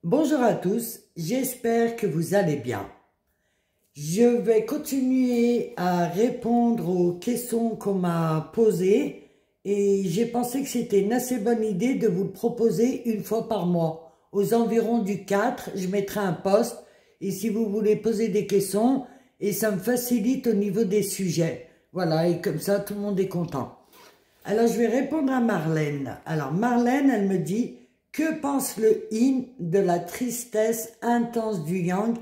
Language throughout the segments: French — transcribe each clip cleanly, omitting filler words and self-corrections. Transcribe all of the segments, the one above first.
Bonjour à tous, j'espère que vous allez bien. Je vais continuer à répondre aux questions qu'on m'a posées et j'ai pensé que c'était une assez bonne idée de vous le proposer une fois par mois. Aux environs du 4, je mettrai un post et si vous voulez poser des questions, et ça me facilite au niveau des sujets. Voilà, et comme ça, tout le monde est content. Alors, je vais répondre à Marlène. Alors, Marlène, elle me dit... Que pense le yin de la tristesse intense du yang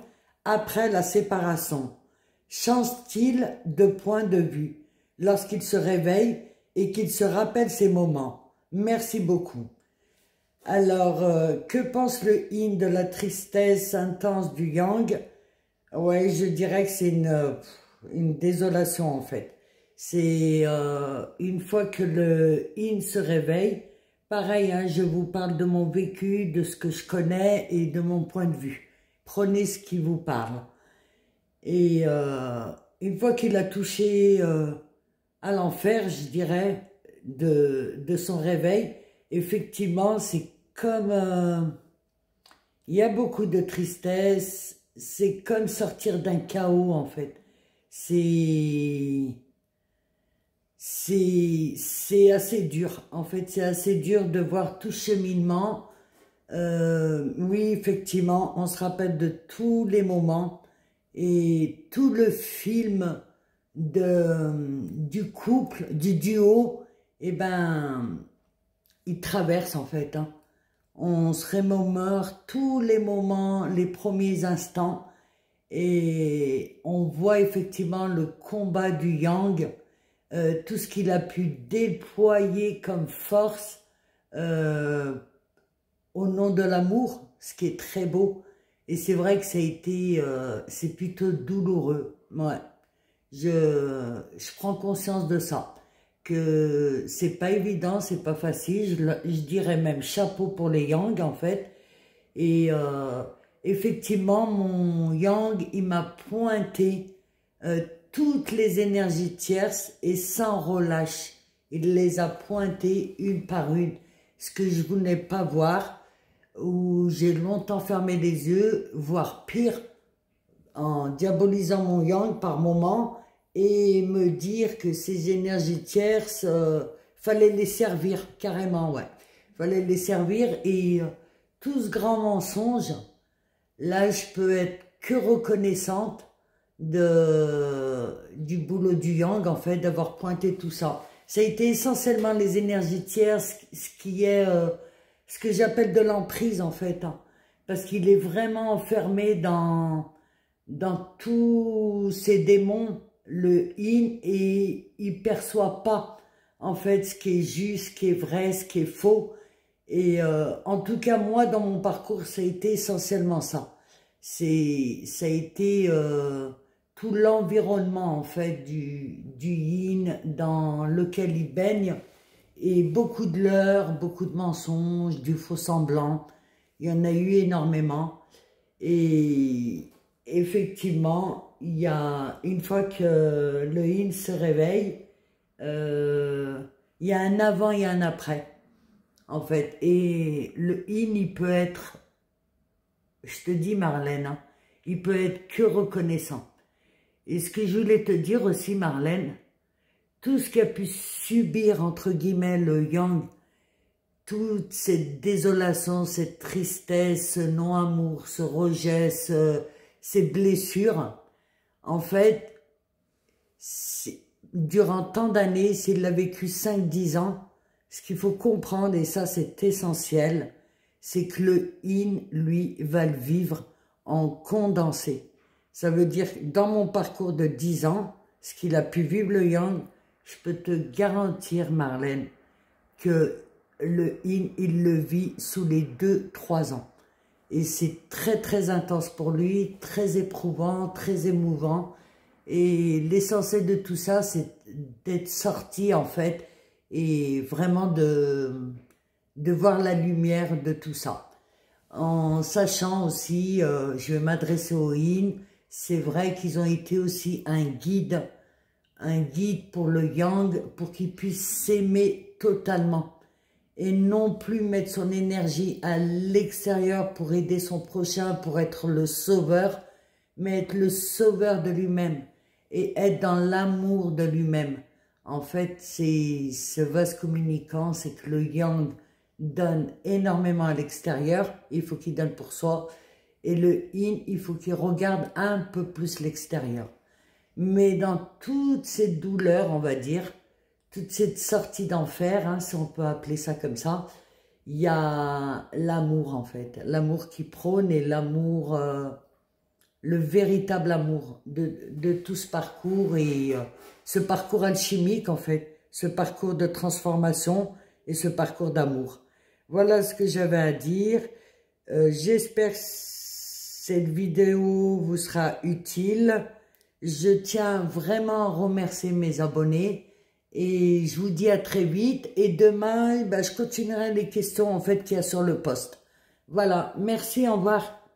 après la séparation? Change-t-il de point de vue lorsqu'il se réveille et qu'il se rappelle ces moments? Merci beaucoup. Alors, que pense le yin de la tristesse intense du yang? Ouais, je dirais que c'est une désolation en fait. C'est une fois que le yin se réveille, pareil, hein, je vous parle de mon vécu, de ce que je connais et de mon point de vue. Prenez ce qui vous parle. Et une fois qu'il a touché à l'enfer, je dirais, de son réveil, effectivement, c'est comme... il y a beaucoup de tristesse, c'est comme sortir d'un chaos, en fait. C'est assez dur, en fait, c'est assez dur de voir tout cheminement. Oui, effectivement, on se rappelle de tous les moments et tout le film du couple, du duo, eh ben, il traverse en fait, hein. On se remémore tous les moments, les premiers instants et on voit effectivement le combat du yang, tout ce qu'il a pu déployer comme force au nom de l'amour, ce qui est très beau. Et c'est vrai que ça a été, c'est plutôt douloureux. Ouais, je prends conscience de ça, que c'est pas évident, c'est pas facile. Je dirais même chapeau pour les yang en fait. Et effectivement, mon yang, il m'a pointé toutes les énergies tierces et sans relâche. Il les a pointées une par une. Ce que je voulais pas voir, où j'ai longtemps fermé les yeux, voire pire, en diabolisant mon yang par moment et me dire que ces énergies tierces, fallait les servir carrément, ouais. Fallait les servir et tout ce grand mensonge, là je peux être que reconnaissante du boulot du yang en fait, d'avoir pointé tout ça. Ça a été essentiellement les énergies tierces, ce qui est ce que j'appelle de l'emprise en fait, hein, parce qu'il est vraiment enfermé dans tous ces démons, le yin, et il perçoit pas en fait ce qui est juste, ce qui est vrai, ce qui est faux. Et en tout cas moi dans mon parcours ça a été essentiellement ça. Ça a été tout l'environnement en fait du yin dans lequel il baigne, et beaucoup de leurres, beaucoup de mensonges, du faux semblant. Il y en a eu énormément. Et effectivement, il y a une fois que le yin se réveille, il y a un avant et un après, en fait. Et le yin, il peut être, je te dis Marlène, hein, il peut être que reconnaissant. Et ce que je voulais te dire aussi Marlène, tout ce qu'a pu subir, entre guillemets, le yang, toute cette désolation, cette tristesse, ce non-amour, ce rejet, ces blessures, en fait, durant tant d'années, s'il l'a vécu 5-10 ans, ce qu'il faut comprendre, et ça c'est essentiel, c'est que le yin, lui, va le vivre en condensé. Ça veut dire que dans mon parcours de 10 ans, ce qu'il a pu vivre le yang, je peux te garantir, Marlène, que le yin, il le vit sous les 2-3 ans. Et c'est très, très intense pour lui, très éprouvant, très émouvant. Et l'essentiel de tout ça, c'est d'être sorti, en fait, et vraiment de voir la lumière de tout ça. En sachant aussi, je vais m'adresser au yin, c'est vrai qu'ils ont été aussi un guide pour le yang, pour qu'il puisse s'aimer totalement. et non plus mettre son énergie à l'extérieur pour aider son prochain, pour être le sauveur, mais être le sauveur de lui-même et être dans l'amour de lui-même. En fait, c'est ce vase communicant, c'est que le yang donne énormément à l'extérieur, il faut qu'il donne pour soi, et le yin, il faut qu'il regarde un peu plus l'extérieur. Mais dans toutes ces douleurs, on va dire, toute cette sortie d'enfer, hein, si on peut appeler ça comme ça, il y a l'amour en fait, l'amour qui prône et l'amour, le véritable amour de tout ce parcours et ce parcours alchimique en fait, ce parcours de transformation et ce parcours d'amour. Voilà ce que j'avais à dire. J'espère que cette vidéo vous sera utile. Je tiens vraiment à remercier mes abonnés et je vous dis à très vite. Et demain, je continuerai les questions en fait qu'il y a sur le post. Voilà, merci, au revoir.